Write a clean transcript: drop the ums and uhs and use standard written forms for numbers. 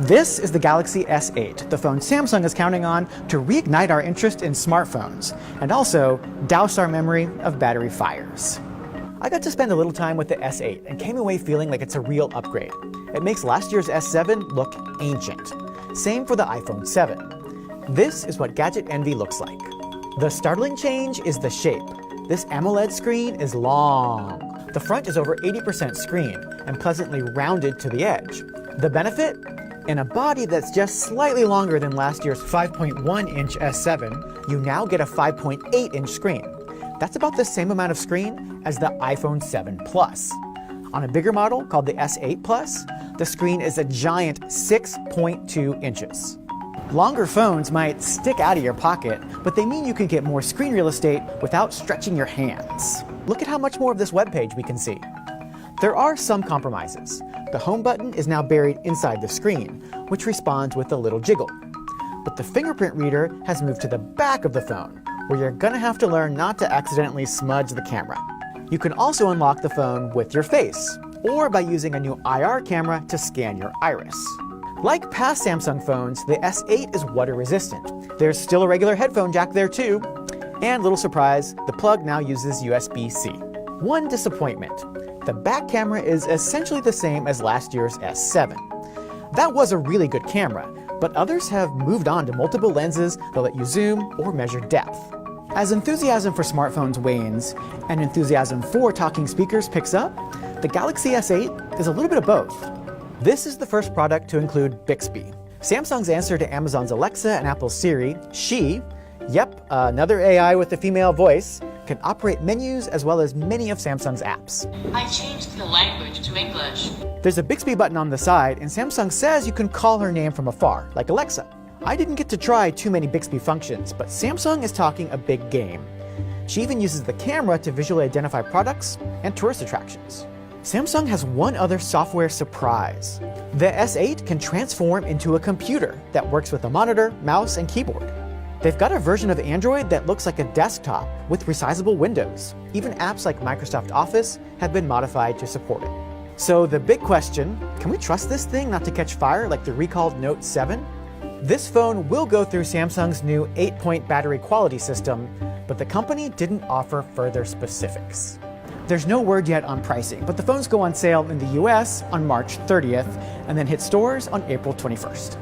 This is the Galaxy S8, the phone Samsung is counting on to reignite our interest in smartphones, and also douse our memory of battery fires. I got to spend a little time with the S8 and came away feeling like it's a real upgrade. It makes last year's S7 look ancient. Same for the iPhone 7. This is what Gadget Envy looks like. The startling change is the shape. This AMOLED screen is long. The front is over 80% screen and pleasantly rounded to the edge. The benefit? In a body that's just slightly longer than last year's 5.1-inch S7, you now get a 5.8-inch screen. That's about the same amount of screen as the iPhone 7 Plus. On a bigger model called the S8 Plus, the screen is a giant 6.2 inches. Longer phones might stick out of your pocket, but they mean you can get more screen real estate without stretching your hands. Look at how much more of this web page we can see. There are some compromises. The home button is now buried inside the screen, which responds with a little jiggle. But the fingerprint reader has moved to the back of the phone, where you're gonna have to learn not to accidentally smudge the camera. You can also unlock the phone with your face, or by using a new IR camera to scan your iris. Like past Samsung phones, the S8 is water resistant. There's still a regular headphone jack there too. And little surprise, the plug now uses USB-C. One disappointment. The back camera is essentially the same as last year's S7. That was a really good camera, but others have moved on to multiple lenses that let you zoom or measure depth. As enthusiasm for smartphones wanes and enthusiasm for talking speakers picks up, the Galaxy S8 is a little bit of both. This is the first product to include Bixby, Samsung's answer to Amazon's Alexa and Apple's Siri. She, another AI with a female voice, can operate menus as well as many of Samsung's apps. I changed the language to English. There's a Bixby button on the side, and Samsung says you can call her name from afar, like Alexa. I didn't get to try too many Bixby functions, but Samsung is talking a big game. She even uses the camera to visually identify products and tourist attractions. Samsung has one other software surprise. The S8 can transform into a computer that works with a monitor, mouse, and keyboard. They've got a version of Android that looks like a desktop with resizable windows. Even apps like Microsoft Office have been modified to support it. So the big question, can we trust this thing not to catch fire like the recalled Note 7? This phone will go through Samsung's new 8-point battery quality system, but the company didn't offer further specifics. There's no word yet on pricing, but the phones go on sale in the US on March 30th and then hit stores on April 21st.